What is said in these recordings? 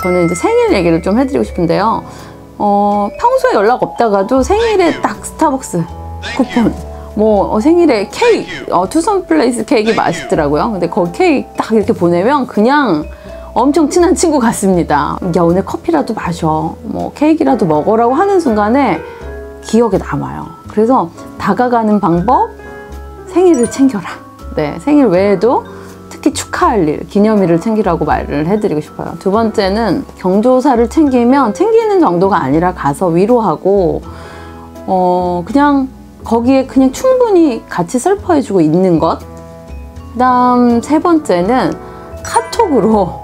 저는 이제 생일 얘기를 좀 해드리고 싶은데요. 평소에 연락 없다가도 생일에 딱 스타벅스 쿠폰, 뭐 생일에 케이크, 투썸 플레이스 케이크 맛있더라고요. 근데 거기 케이크 딱 이렇게 보내면 그냥 엄청 친한 친구 같습니다. 야, 오늘 커피라도 마셔, 뭐 케이크라도 먹으라고 하는 순간에 기억에 남아요. 그래서 다가가는 방법, 생일을 챙겨라. 네, 생일 외에도 특히 축하할 일, 기념일을 챙기라고 말을 해드리고 싶어요. 두 번째는 경조사를 챙기면 챙기는 정도가 아니라 가서 위로하고 그냥 거기에 그냥 충분히 같이 슬퍼해주고 있는 것. 그 다음 세 번째는 카톡으로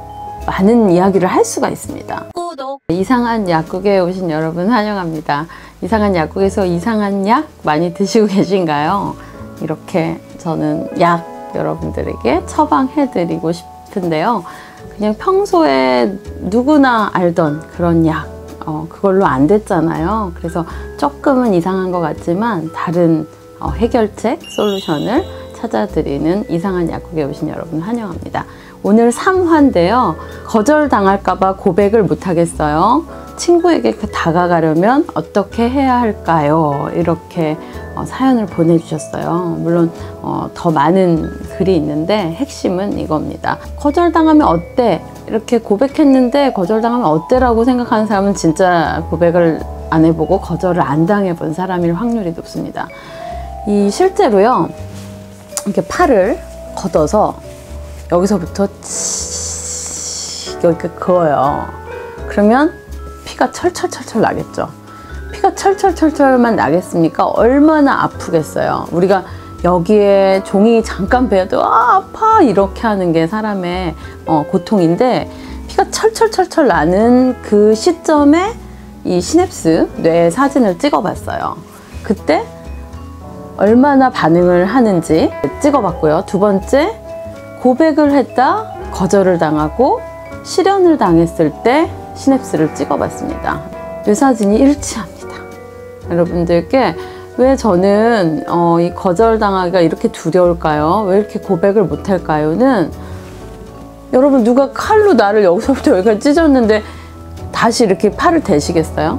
많은 이야기를 할 수가 있습니다. 구독! 이상한 약국에 오신 여러분 환영합니다. 이상한 약국에서 이상한 약 많이 드시고 계신가요? 이렇게 저는 약 여러분들에게 처방해드리고 싶은데요. 그냥 평소에 누구나 알던 그런 약, 그걸로 안 됐잖아요. 그래서 조금은 이상한 것 같지만 다른 해결책, 솔루션을 찾아드리는 이상한 약국에 오신 여러분 환영합니다. 오늘 3화인데요. 거절당할까봐 고백을 못하겠어요. 친구에게 다가가려면 어떻게 해야 할까요? 이렇게 사연을 보내주셨어요. 물론 더 많은 글이 있는데 핵심은 이겁니다. 거절당하면 어때? 이렇게 고백했는데 거절당하면 어때라고 생각하는 사람은 진짜 고백을 안 해보고 거절을 안 당해본 사람일 확률이 높습니다. 실제로요, 이렇게 팔을 걷어서 여기서부터 여기가 그어요. 그러면 피가 철철철철 나겠죠. 피가 철철철철만 나겠습니까? 얼마나 아프겠어요. 우리가 여기에 종이 잠깐 베어도 아파 이렇게 하는 게 사람의 고통인데, 피가 철철철철 나는 그 시점에 이 시냅스 뇌 사진을 찍어봤어요. 그때 얼마나 반응을 하는지 찍어봤고요. 두 번째, 고백을 했다 거절을 당하고 실연을 당했을 때 시냅스를 찍어봤습니다. 뇌사진이 일치합니다. 여러분들께 왜 저는 이 거절당하기가 이렇게 두려울까요? 왜 이렇게 고백을 못할까요?는, 여러분 누가 칼로 나를 여기서부터 여기까지 찢었는데 다시 이렇게 팔을 대시겠어요?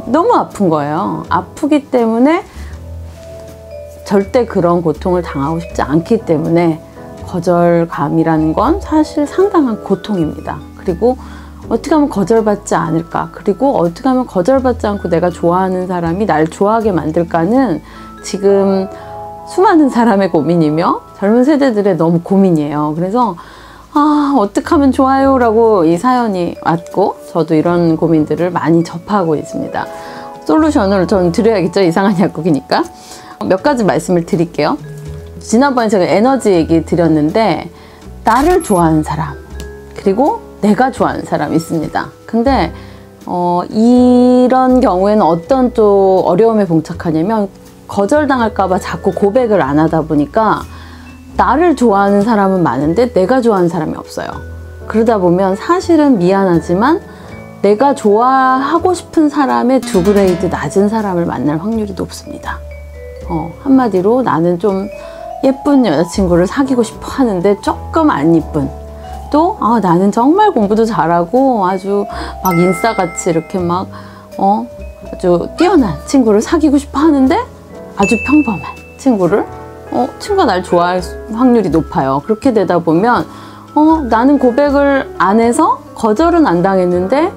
너무 아픈 거예요. 아프기 때문에 절대 그런 고통을 당하고 싶지 않기 때문에 거절감이라는 건 사실 상당한 고통입니다. 그리고 어떻게 하면 거절받지 않을까, 그리고 어떻게 하면 거절받지 않고 내가 좋아하는 사람이 날 좋아하게 만들까는 지금 수많은 사람의 고민이며 젊은 세대들의 너무 고민이에요. 그래서 어떻게 하면 좋아요? 라고 이 사연이 왔고, 저도 이런 고민들을 많이 접하고 있습니다. 솔루션을 저는 드려야겠죠. 이상한 약국이니까. 몇 가지 말씀을 드릴게요. 지난번에 제가 에너지 얘기 드렸는데, 나를 좋아하는 사람, 그리고 내가 좋아하는 사람이 있습니다. 근데 이런 경우에는 어떤 또 어려움에 봉착하냐면, 거절당할까봐 자꾸 고백을 안 하다 보니까 나를 좋아하는 사람은 많은데 내가 좋아하는 사람이 없어요. 그러다 보면 사실은 미안하지만 내가 좋아하고 싶은 사람의 2그레이드 낮은 사람을 만날 확률이 높습니다. 한마디로 나는 좀 예쁜 여자친구를 사귀고 싶어 하는데 조금 안 이쁜, 또 나는 정말 공부도 잘하고 아주 막 인싸같이 이렇게 막 아주 뛰어난 친구를 사귀고 싶어 하는데 아주 평범한 친구를 친구가 날 좋아할 확률이 높아요. 그렇게 되다 보면 나는 고백을 안 해서 거절은 안 당했는데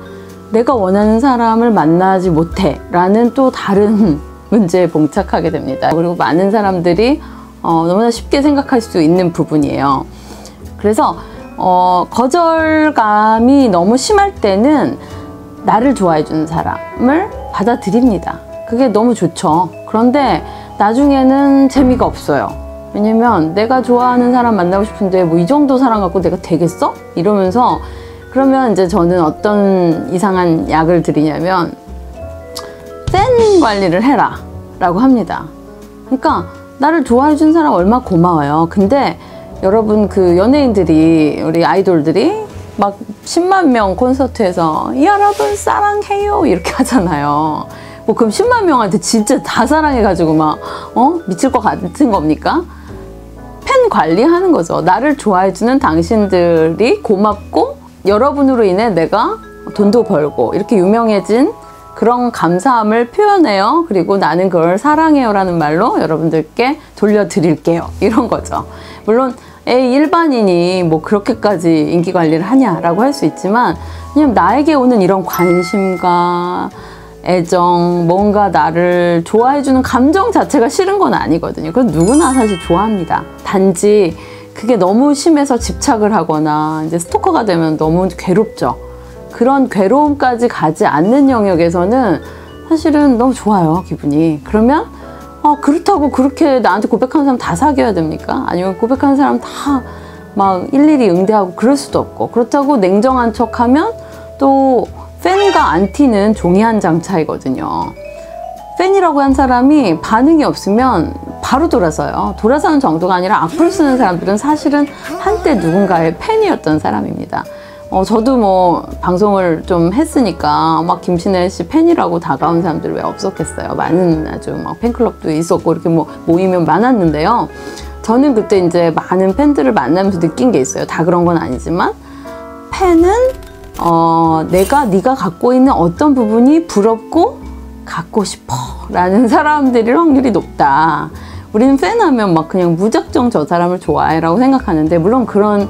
내가 원하는 사람을 만나지 못해 라는 또 다른 문제에 봉착하게 됩니다. 그리고 많은 사람들이 너무나 쉽게 생각할 수 있는 부분이에요. 그래서 거절감이 너무 심할 때는 나를 좋아해 주는 사람을 받아들입니다. 그게 너무 좋죠. 그런데 나중에는 재미가 없어요. 왜냐면 내가 좋아하는 사람 만나고 싶은데 뭐 이 정도 사람 갖고 내가 되겠어? 이러면서, 그러면 이제 저는 어떤 이상한 약을 드리냐면, 팬 관리를 해라 라고 합니다. 그러니까 나를 좋아해 준 사람 얼마나 고마워요. 근데 여러분, 그 연예인들이, 우리 아이돌들이 막 10만 명 콘서트에서 여러분 사랑해요 이렇게 하잖아요. 뭐 그럼 10만 명한테 진짜 다 사랑해가지고 막 미칠 것 같은 겁니까? 팬 관리하는 거죠. 나를 좋아해주는 당신들이 고맙고 여러분으로 인해 내가 돈도 벌고 이렇게 유명해진 그런 감사함을 표현해요. 그리고 나는 그걸 사랑해요 라는 말로 여러분들께 돌려드릴게요. 이런 거죠. 물론 일반인이 뭐 그렇게까지 인기 관리를 하냐라고 할 수 있지만 그냥 나에게 오는 이런 관심과 애정, 뭔가 나를 좋아해주는 감정 자체가 싫은 건 아니거든요. 그건 누구나 사실 좋아합니다. 단지 그게 너무 심해서 집착을 하거나 이제 스토커가 되면 너무 괴롭죠. 그런 괴로움까지 가지 않는 영역에서는 사실은 너무 좋아요, 기분이. 그러면 그렇다고 그렇게 나한테 고백하는 사람 다 사귀어야 됩니까? 아니면 고백하는 사람 다 막 일일이 응대하고 그럴 수도 없고, 그렇다고 냉정한 척하면 또 팬과 안티는 종이 한 장 차이거든요. 팬이라고 한 사람이 반응이 없으면 바로 돌아서요. 돌아서는 정도가 아니라 악플 쓰는 사람들은 사실은 한때 누군가의 팬이었던 사람입니다. 저도 뭐 방송을 좀 했으니까 막 김신혜 씨 팬이라고 다가온 사람들 왜 없었겠어요. 많은 아주 막 팬클럽도 있었고 이렇게 뭐 모이면 많았는데요. 저는 그때 이제 많은 팬들을 만나면서 느낀 게 있어요. 다 그런 건 아니지만 팬은 네가 갖고 있는 어떤 부분이 부럽고 갖고 싶어 라는 사람들일 확률이 높다. 우리는 팬하면 막 그냥 무작정 저 사람을 좋아해 라고 생각하는데, 물론 그런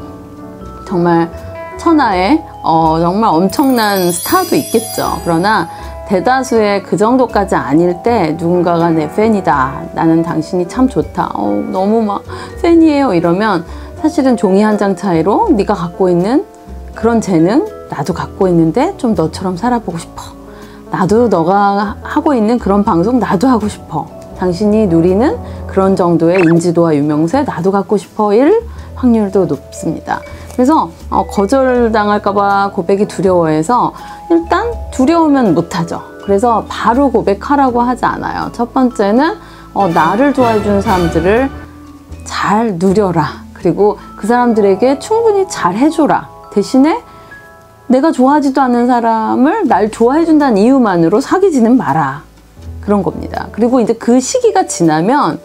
정말 천하의 정말 엄청난 스타도 있겠죠. 그러나 대다수의 그 정도까지 아닐 때 누군가가 내 팬이다, 나는 당신이 참 좋다, 너무 막 팬이에요 이러면 사실은 종이 한 장 차이로 네가 갖고 있는 그런 재능 나도 갖고 있는데 좀 너처럼 살아보고 싶어, 나도 너가 하고 있는 그런 방송 나도 하고 싶어, 당신이 누리는 그런 정도의 인지도와 유명세 나도 갖고 싶어 일 확률도 높습니다. 그래서 거절당할까봐 고백이 두려워해서 일단 두려우면 못하죠. 그래서 바로 고백하라고 하지 않아요. 첫 번째는 나를 좋아해주는 사람들을 잘 누려라. 그리고 그 사람들에게 충분히 잘 해줘라. 대신에 내가 좋아하지도 않는 사람을 날 좋아해준다는 이유만으로 사귀지는 마라. 그런 겁니다. 그리고 이제 그 시기가 지나면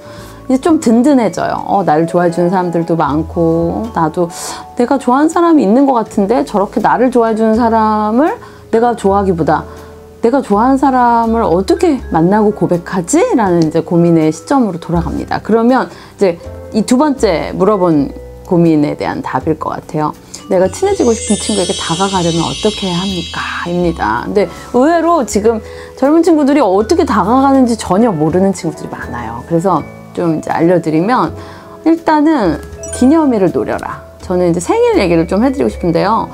이제 좀 든든해져요. 나를 좋아해주는 사람들도 많고, 나도 내가 좋아하는 사람이 있는 것 같은데 저렇게 나를 좋아해주는 사람을 내가 좋아하기보다 내가 좋아하는 사람을 어떻게 만나고 고백하지? 라는 이제 고민의 시점으로 돌아갑니다. 그러면 이제 이 두 번째 물어본 고민에 대한 답일 것 같아요. 내가 친해지고 싶은 친구에게 다가가려면 어떻게 해야 합니까? 입니다. 근데 의외로 지금 젊은 친구들이 어떻게 다가가는지 전혀 모르는 친구들이 많아요. 그래서 좀 이제 알려드리면, 일단은 기념일을 노려라. 저는 이제 생일 얘기를 좀 해드리고 싶은데요.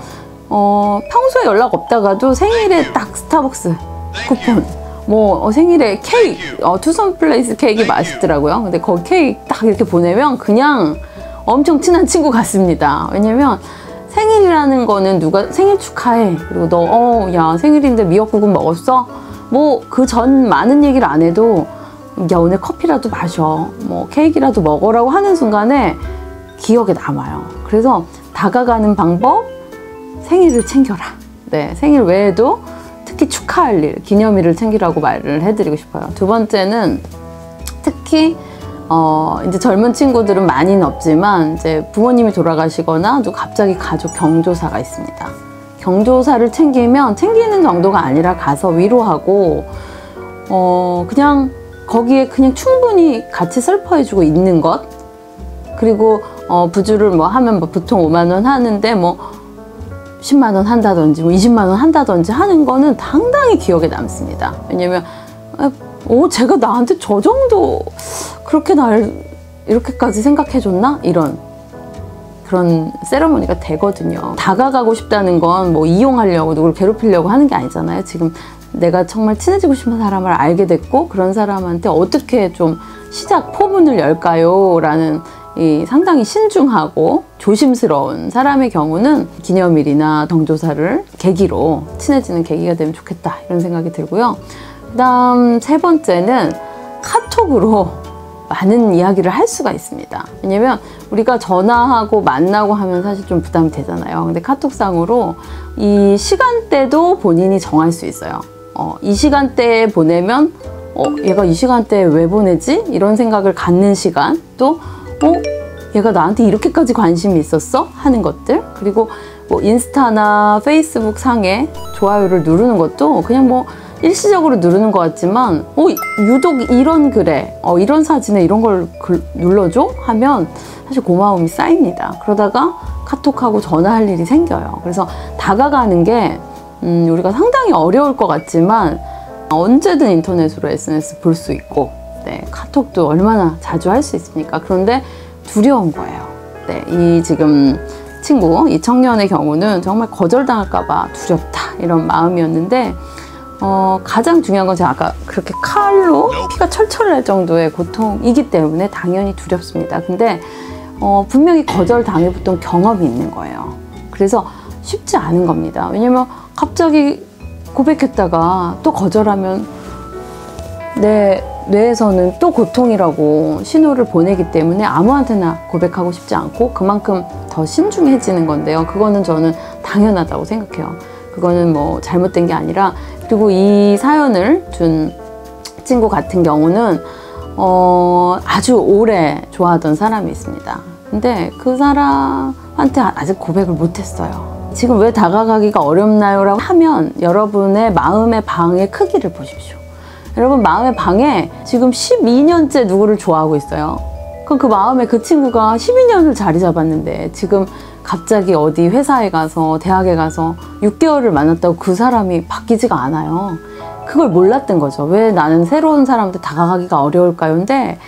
평소에 연락 없다가도 생일에 딱 스타벅스 쿠폰, 뭐 생일에 케이크, 투썸 플레이스 케이크 맛있더라고요. 근데 거기 케이크 딱 이렇게 보내면 그냥 엄청 친한 친구 같습니다. 왜냐면 생일이라는 거는 누가 생일 축하해, 그리고 너 야 생일인데 미역국은 먹었어? 뭐 그 전 많은 얘기를 안 해도 야 오늘 커피라도 마셔, 뭐 케이크라도 먹어라고 하는 순간에 기억에 남아요. 그래서 다가가는 방법, 생일을 챙겨라. 네, 생일 외에도 특히 축하할 일, 기념일을 챙기라고 말을 해드리고 싶어요. 두 번째는 특히 이제 젊은 친구들은 많이는 없지만 이제 부모님이 돌아가시거나 또 갑자기 가족 경조사가 있습니다. 경조사를 챙기는 정도가 아니라 가서 위로하고 그냥 거기에 그냥 충분히 같이 슬퍼해주고 있는 것. 그리고 부주를 뭐 하면 뭐 보통 5만 원 하는데 뭐 10만 원 한다든지 뭐 20만 원 한다든지 하는 거는 상당히 기억에 남습니다. 왜냐면 제가 나한테 저 정도 그렇게 날 이렇게까지 생각해줬나? 그런 세레모니가 되거든요. 다가가고 싶다는 건 뭐 이용하려고 누구를 괴롭히려고 하는 게 아니잖아요. 지금 내가 정말 친해지고 싶은 사람을 알게 됐고, 그런 사람한테 어떻게 좀 시작 포문을 열까요? 라는 이 상당히 신중하고 조심스러운 사람의 경우는 기념일이나 경조사를 계기로 친해지는 계기가 되면 좋겠다, 이런 생각이 들고요. 그 다음 세 번째는 카톡으로 많은 이야기를 할 수가 있습니다. 왜냐면 우리가 전화하고 만나고 하면 사실 좀 부담이 되잖아요. 근데 카톡상으로 이 시간대도 본인이 정할 수 있어요. 이 시간대에 보내면 얘가 이 시간대에 왜 보내지? 이런 생각을 갖는 시간, 또 얘가 나한테 이렇게까지 관심이 있었어? 하는 것들. 그리고 뭐 인스타나 페이스북 상에 좋아요를 누르는 것도 그냥 뭐 일시적으로 누르는 것 같지만 유독 이런 글에 이런 사진에 이런 걸 눌러줘? 하면 사실 고마움이 쌓입니다. 그러다가 카톡하고 전화할 일이 생겨요. 그래서 다가가는 게 우리가 상당히 어려울 것 같지만 언제든 인터넷으로 SNS 볼 수 있고 네, 카톡도 얼마나 자주 할 수 있습니까? 그런데 두려운 거예요. 네, 이 지금 친구, 이 청년의 경우는 정말 거절당할까봐 두렵다 이런 마음이었는데 가장 중요한 건 제가 아까 그렇게 칼로 피가 철철 날 정도의 고통이기 때문에 당연히 두렵습니다. 근데 분명히 거절당해봤던 경험이 있는 거예요. 그래서 쉽지 않은 겁니다. 왜냐면 갑자기 고백했다가 또 거절하면 내 뇌에서는 또 고통이라고 신호를 보내기 때문에 아무한테나 고백하고 싶지 않고 그만큼 더 신중해지는 건데요. 그거는 저는 당연하다고 생각해요. 그거는 뭐 잘못된 게 아니라, 그리고 이 사연을 준 친구 같은 경우는 아주 오래 좋아하던 사람이 있습니다. 근데 그 사람한테 아직 고백을 못했어요. 지금 왜 다가가기가 어렵나요? 라고 하면 여러분의 마음의 방의 크기를 보십시오. 여러분 마음의 방에 지금 12년째 누구를 좋아하고 있어요. 그럼 그 마음에 그 친구가 12년을 자리 잡았는데 지금 갑자기 어디 회사에 가서 대학에 가서 6개월을 만났다고 그 사람이 바뀌지가 않아요. 그걸 몰랐던 거죠. 왜 나는 새로운 사람한테 다가가기가 어려울까요? 근데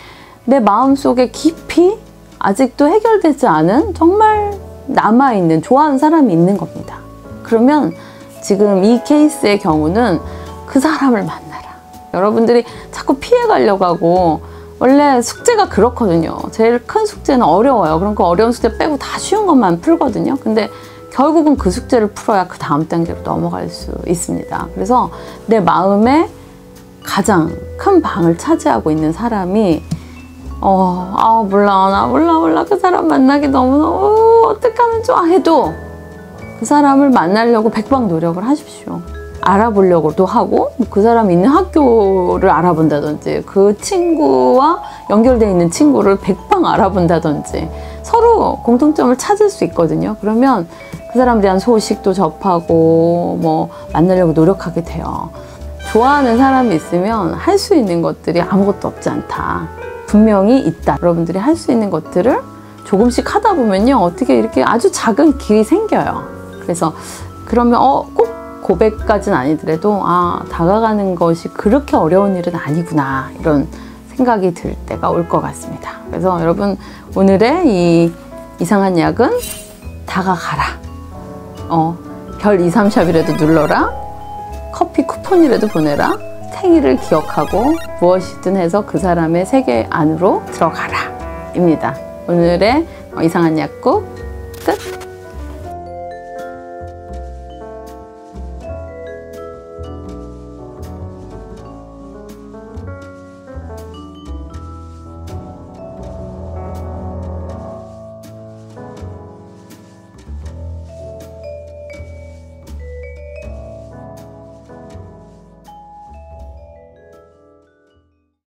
내 마음속에 깊이 아직도 해결되지 않은 정말 남아있는 좋아하는 사람이 있는 겁니다. 그러면 지금 이 케이스의 경우는 그 사람을 만나라. 여러분들이 자꾸 피해가려고 하고, 원래 숙제가 그렇거든요. 제일 큰 숙제는 어려워요. 그러니까 어려운 숙제 빼고 다 쉬운 것만 풀거든요. 근데 결국은 그 숙제를 풀어야 그 다음 단계로 넘어갈 수 있습니다. 그래서 내 마음에 가장 큰 방을 차지하고 있는 사람이 몰라 그 사람 만나기 너무너무 어떻게 하면 좋아 해도 그 사람을 만나려고 백방 노력을 하십시오. 알아보려고도 하고, 그 사람이 있는 학교를 알아본다든지, 그 친구와 연결되어 있는 친구를 백방 알아본다든지, 서로 공통점을 찾을 수 있거든요. 그러면 그 사람에 대한 소식도 접하고 뭐 만나려고 노력하게 돼요. 좋아하는 사람이 있으면 할 수 있는 것들이 아무것도 없지 않다. 분명히 있다. 여러분들이 할 수 있는 것들을 조금씩 하다 보면요, 어떻게 이렇게 아주 작은 길이 생겨요. 그래서 그러면 꼭 고백까지는 아니더라도 다가가는 것이 그렇게 어려운 일은 아니구나, 이런 생각이 들 때가 올 것 같습니다. 그래서 여러분, 오늘의 이 이상한 약은 다가가라. 별 2, 3샵이라도 눌러라. 커피 쿠폰이라도 보내라. 생일을 기억하고 무엇이든 해서 그 사람의 세계 안으로 들어가라 입니다. 오늘의 이상한 약국 끝.